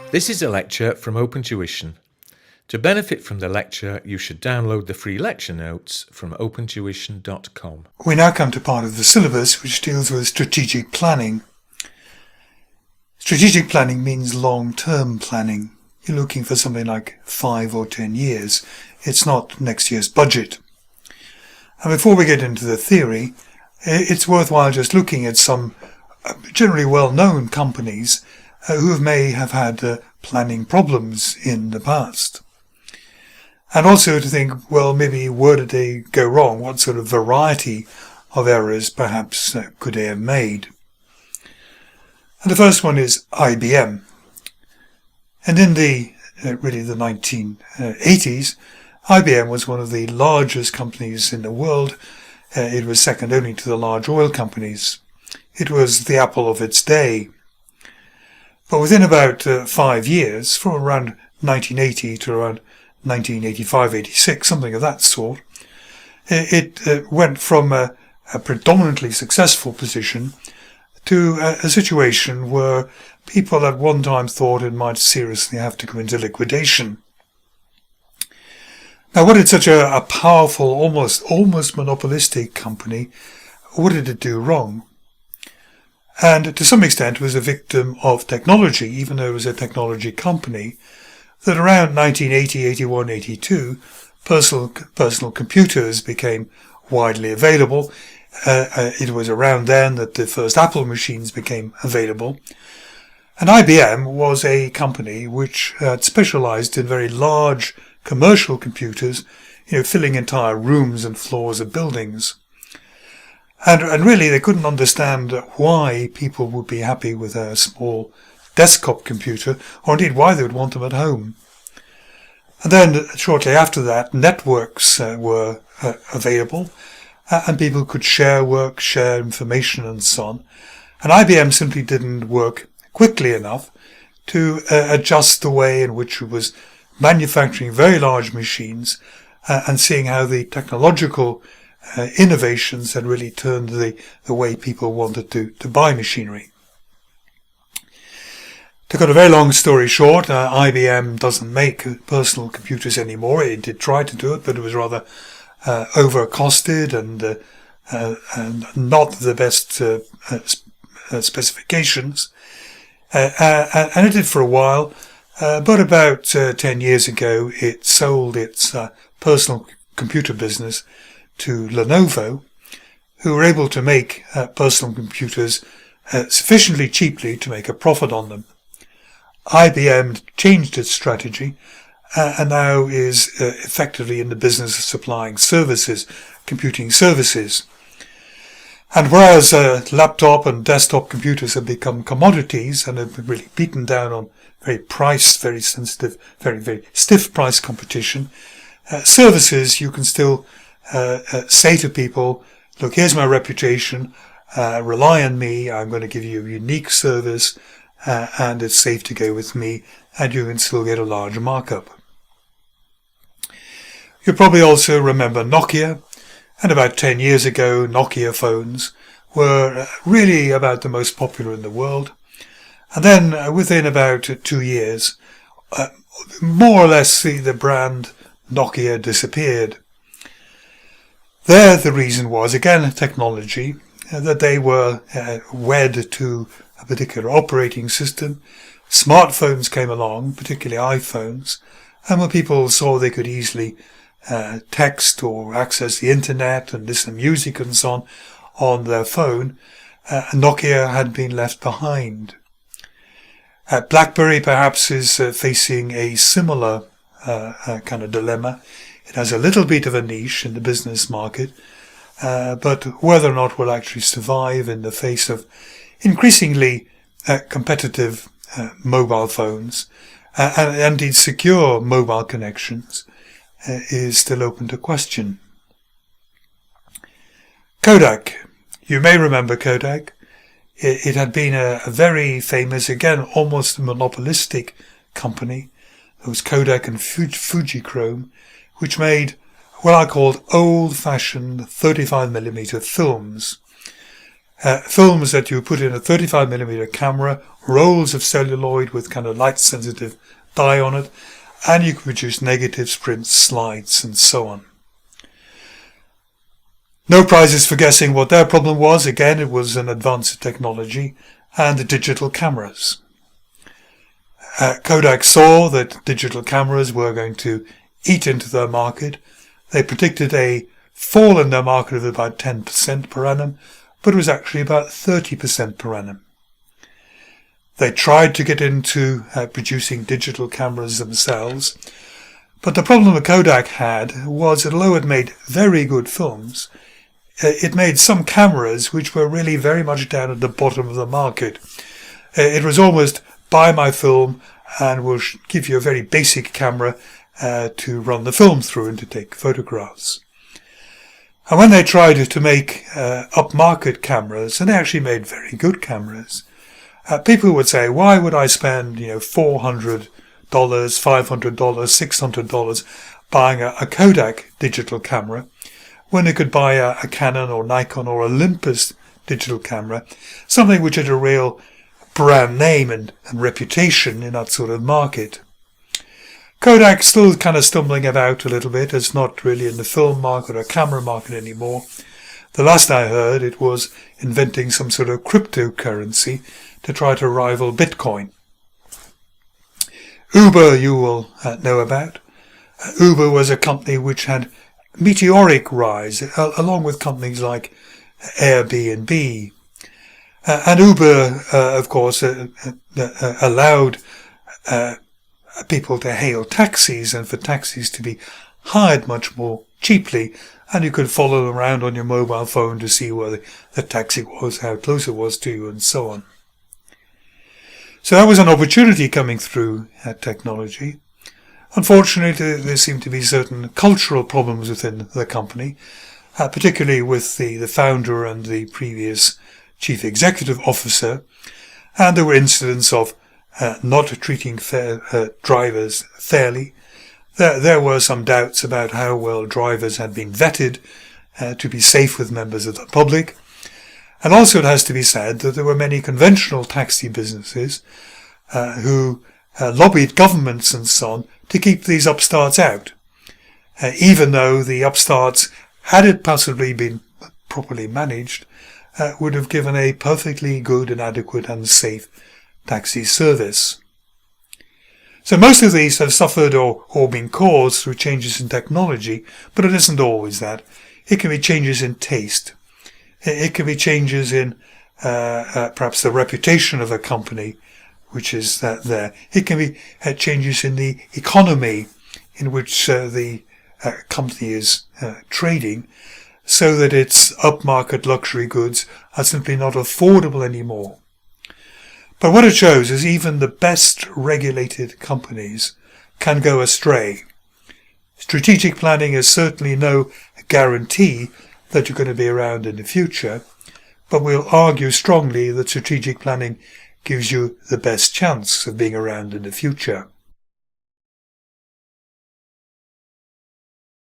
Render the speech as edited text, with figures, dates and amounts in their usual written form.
This is a lecture from Open Tuition. To benefit from the lecture, you should download the free lecture notes from opentuition.com. We now come to part of the syllabus which deals with strategic planning. Strategic planning means long-term planning. You're looking for something like 5 or 10 years. It's not next year's budget. And before we get into the theory, it's worthwhile just looking at some generally well-known companies who may have had planning problems in the past. And also to think, well, maybe where did they go wrong? What sort of variety of errors perhaps could they have made? And the first one is IBM. And in the 1980s, IBM was one of the largest companies in the world. It was second only to the large oil companies. It was the Apple of its day. But within about 5 years, from around 1980 to around 1985-86, something of that sort, it went from a predominantly successful position to a situation where people at one time thought it might seriously have to go into liquidation. Now, what did such a powerful, almost monopolistic company, what did it do wrong? And to some extent was a victim of technology, even though it was a technology company, that around 1980, 81, 82, personal computers became widely available. It was around then that the first Apple machines became available. And IBM was a company which had specialized in very large commercial computers, filling entire rooms and floors of buildings. And really they couldn't understand why people would be happy with a small desktop computer, or indeed why they would want them at home. And then shortly after that, networks were available, and people could share work, share information and so on. And IBM simply didn't work quickly enough to adjust the way in which it was manufacturing very large machines and seeing how the technological innovations had really turned the way people wanted to buy machinery. To cut a very long story short, IBM doesn't make personal computers anymore. It did try to do it, but it was rather over-costed and not the best specifications. And it did for a while, but about 10 years ago it sold its personal computer business to Lenovo, who were able to make personal computers sufficiently cheaply to make a profit on them. IBM changed its strategy and now is effectively in the business of supplying services, computing services. And whereas laptop and desktop computers have become commodities and have been really beaten down on very sensitive, very stiff price competition, services you can still say to people, look, here's my reputation, rely on me, I'm going to give you a unique service, and it's safe to go with me, and you can still get a large markup. You probably also remember Nokia, and about 10 years ago Nokia phones were really about the most popular in the world. And then within about 2 years, more or less the brand Nokia disappeared. There the reason was, again, technology, that they were wed to a particular operating system. Smartphones came along, particularly iPhones, and when people saw they could easily text or access the internet and listen to music and so on their phone, Nokia had been left behind. BlackBerry perhaps is facing a similar kind of dilemma. It has a little bit of a niche in the business market, but whether or not will actually survive in the face of increasingly competitive mobile phones and indeed secure mobile connections is still open to question. Kodak. You may remember Kodak. It had been a very famous, again, almost monopolistic company. There was Kodak and Fujichrome, which made what I called old-fashioned 35mm films. films that you put in a 35mm camera, rolls of celluloid with kind of light sensitive dye on it, and you can produce negatives, prints, slides, and so on. No prizes for guessing what their problem was. Again, it was an advanced technology and the digital cameras. Kodak saw that digital cameras were going to eat into their market. They predicted a fall in their market of about 10% per annum, but it was actually about 30% per annum. They tried to get into producing digital cameras themselves, but the problem that Kodak had was that although it made very good films, it made some cameras which were really very much down at the bottom of the market. It was almost buy my film and we'll give you a very basic camera to run the film through and to take photographs. And when they tried to make upmarket cameras, and they actually made very good cameras, people would say, why would I spend $400, $500, $600 buying a Kodak digital camera when they could buy a Canon or Nikon or Olympus digital camera, something which had a real brand name and reputation in that sort of market. Kodak still kind of stumbling about a little bit. It's not really in the film market or camera market anymore. The last I heard, it was inventing some sort of cryptocurrency to try to rival Bitcoin. Uber you will know about. Uber was a company which had meteoric rise, along with companies like Airbnb. And Uber, of course, allowed people to hail taxis and for taxis to be hired much more cheaply, and you could follow them around on your mobile phone to see where the taxi was, how close it was to you, and so on. So that was an opportunity coming through technology. Unfortunately, there seemed to be certain cultural problems within the company, particularly with the founder and the previous chief executive officer, and there were incidents of not treating drivers fairly. There were some doubts about how well drivers had been vetted to be safe with members of the public. And also it has to be said that there were many conventional taxi businesses who lobbied governments and so on to keep these upstarts out, even though the upstarts, had it possibly been properly managed, would have given a perfectly good and adequate and safe taxi service. So most of these have suffered or been caused through changes in technology, but it isn't always that. It can be changes in taste. It can be changes in perhaps the reputation of a company, which is there. It can be changes in the economy in which the company is trading, so that its upmarket luxury goods are simply not affordable anymore. But what it shows is even the best regulated companies can go astray. Strategic planning is certainly no guarantee that you're going to be around in the future, but we'll argue strongly that strategic planning gives you the best chance of being around in the future.